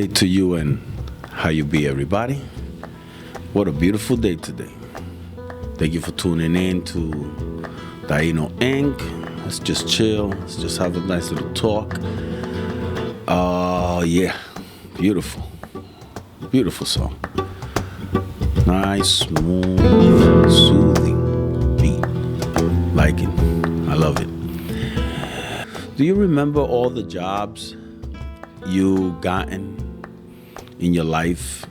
day to you, and how you be, everybody? What a beautiful day today. Thank you for tuning in to Taino Inc. Let's just chill. Let's just have a nice little talk. Yeah, beautiful. Beautiful song. Nice, smooth, soothing beat. Like it. I love it. Do you remember all the jobs you gotten in your life?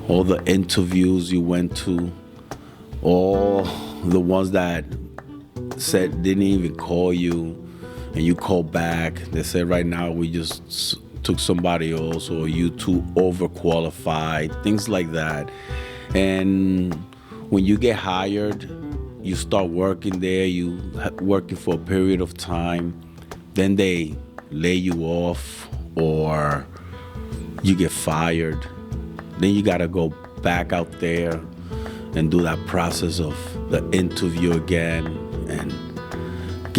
All the interviews you went to? All the ones that said didn't even call you, and you called back. They said, right now we just took somebody else, or you too overqualified, things like that. And when you get hired, you start working there, you working for a period of time, then they lay you off or you get fired. Then you gotta go back out there and do that process of the interview again, and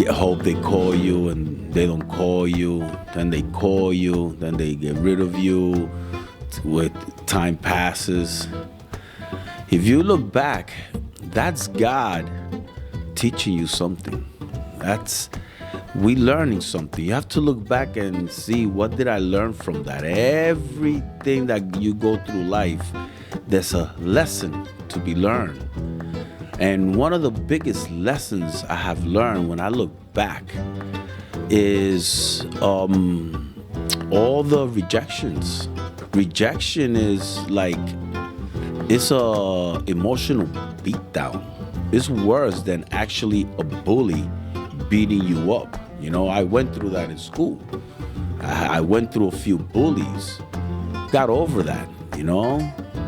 hope they call you, and they don't call you. Then they call you, then they get rid of you. With time passes. If you look back, that's God teaching you something. That's we learning something. You have to look back and see, what did I learn from that? Everything that you go through life, there's a lesson to be learned. And one of the biggest lessons I have learned when I look back is all the rejections. Rejection is like, it's a emotional beatdown. It's worse than actually a bully beating you up. You know, I went through that in school. I went through a few bullies, got over that, you know.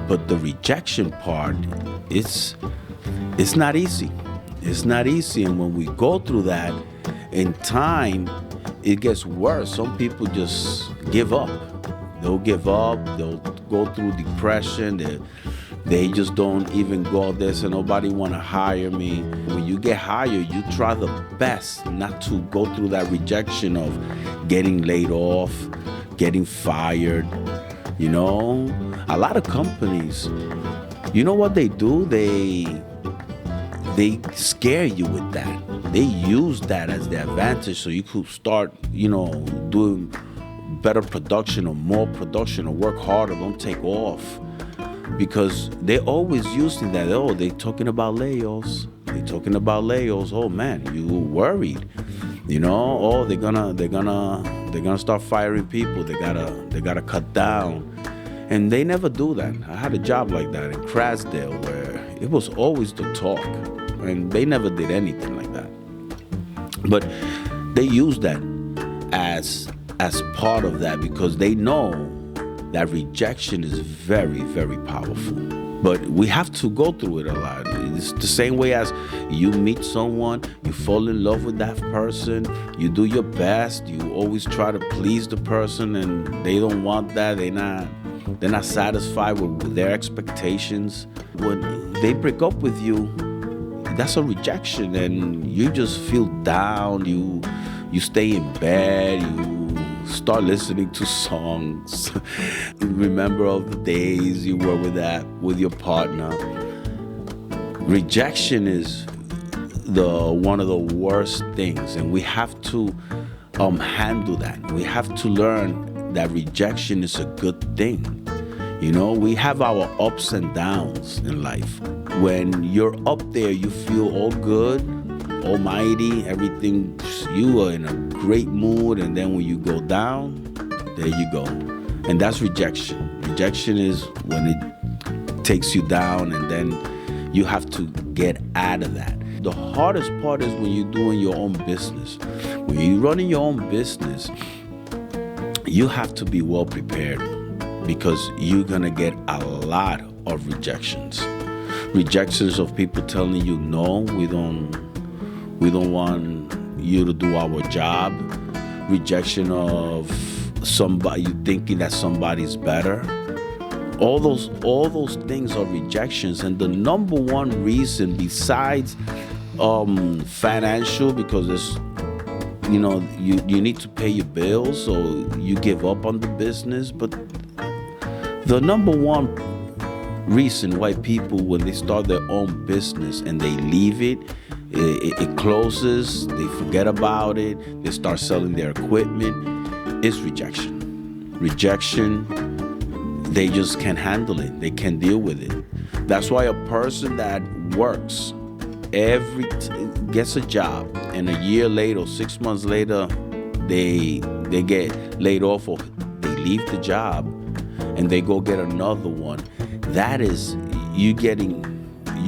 But the rejection part, it's not easy. It's not easy. And when we go through that, in time, it gets worse. Some people just give up. They'll give up. They'll go through depression. They just don't even go out there, so nobody want to hire me. When you get hired, you try the best not to go through that rejection of getting laid off, getting fired. You know, a lot of companies, you know what they do? They scare you with that. They use that as the advantage, so you could start, doing better production or more production, or work harder, don't take off. Because they're always using that. Oh, they talking about layoffs. They talking about layoffs. Oh man, you worried. Oh, they're gonna start firing people. They gotta cut down. And they never do that. I had a job like that in Crasdale where it was always the talk, and they never did anything like that. But they use that as part of that, because they know that rejection is very, very powerful. But we have to go through it a lot. It's the same way as you meet someone, you fall in love with that person, you do your best, you always try to please the person, and they don't want that. They're not satisfied with their expectations. When they break up with you, that's a rejection, and you just feel down. You stay in bed, you start listening to songs. Remember all the days you were with your partner. Rejection is one of the worst things, and we have to handle that. We have to learn that rejection is a good thing. We have our ups and downs in life. When you're up there, you feel all good, almighty, everything, you are in a great mood. And then when you go down, there you go. And that's rejection. Rejection is when it takes you down, and then you have to get out of that. The hardest part is when you're doing your own business. When you're running your own business, you have to be well prepared, because you're gonna get a lot of rejections. Rejections of people telling you, no, we don't want you to do our job. Rejection of somebody, you thinking that somebody's better. All those things are rejections. And the number one reason, besides financial, because there's you need to pay your bills, so you give up on the business. But the number one reason why people, when they start their own business and they leave it closes, they forget about it, they start selling their equipment, is rejection. They just can't handle it. They can't deal with it. That's why a person that works gets a job, and a year later or 6 months later, they get laid off, or they leave the job and they go get another one. That is you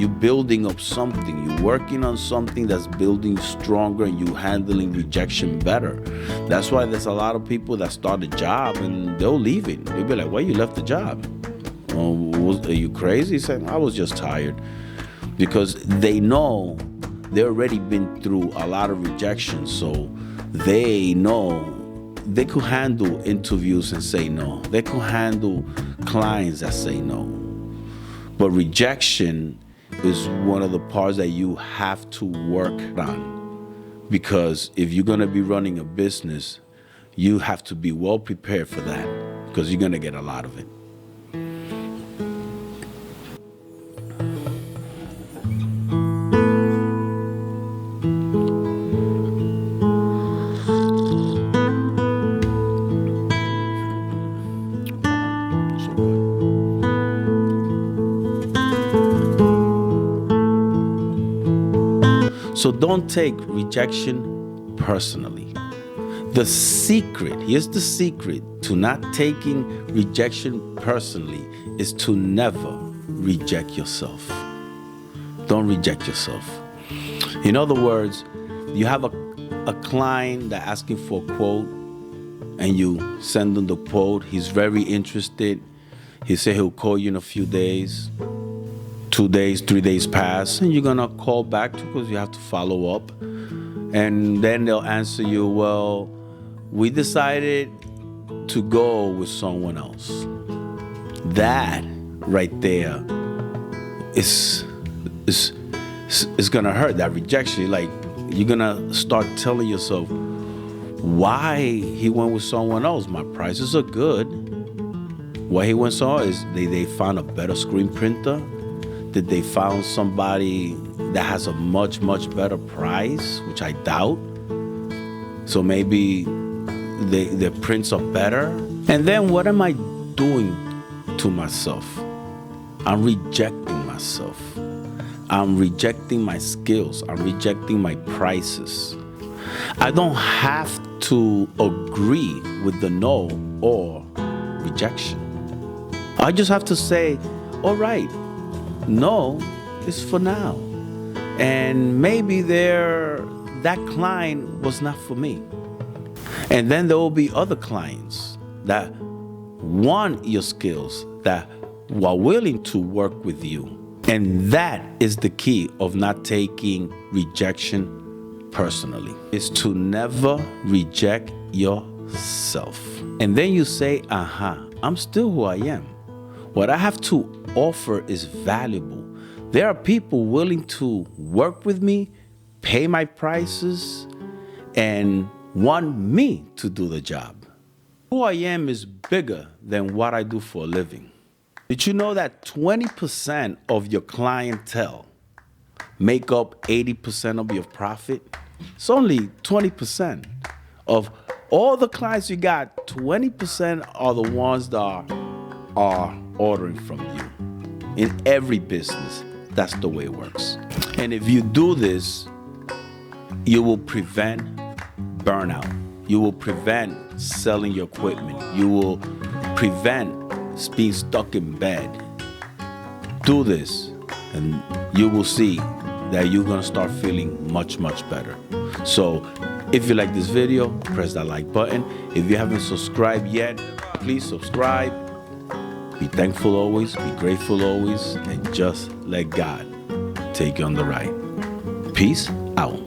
building up something. You're working on something that's building you stronger, and you handling rejection better. That's why there's a lot of people that start a job and they'll leave it. They'll be like, why you left the job? Are you crazy? Saying, I was just tired. Because they know they already been through a lot of rejection, so they know they could handle interviews and say no. They could handle clients that say no. But rejection is one of the parts that you have to work on, because if you're going to be running a business, you have to be well prepared for that, because you're going to get a lot of it. So don't take rejection personally. Here's the secret to not taking rejection personally, is to never reject yourself. Don't reject yourself. In other words, you have a client that asking for a quote, and you send him the quote. He's very interested. He said he'll call you in a few days. 2 days, 3 days pass, and you're gonna call back because you have to follow up. And then they'll answer you, well, we decided to go with someone else. That right there is gonna hurt. That rejection, like, you're gonna start telling yourself, why he went with someone else? My prices are good. Why he went so is they found a better screen printer. That they found somebody that has a much, much better price, which I doubt. So maybe the prints are better. And then what am I doing to myself? I'm rejecting myself. I'm rejecting my skills. I'm rejecting my prices. I don't have to agree with the no or rejection. I just have to say, all right, no, it's for now. And maybe that client was not for me. And then there will be other clients that want your skills, that are willing to work with you. And that is the key of not taking rejection personally, is to never reject yourself. And then you say, I'm still who I am. What I have to offer is valuable. There are people willing to work with me, pay my prices, and want me to do the job. Who I am is bigger than what I do for a living. Did you know that 20% of your clientele make up 80% of your profit? It's only 20%. Of all the clients you got, 20% are the ones that are ordering from you. In every business, that's the way it works. And if you do this, you will prevent burnout. You will prevent selling your equipment. You will prevent being stuck in bed. Do this, and you will see that you're gonna start feeling much, much better. So if you like this video, press that like button. If you haven't subscribed yet, please subscribe. Be thankful always, be grateful always, and just let God take you on the ride. Peace out.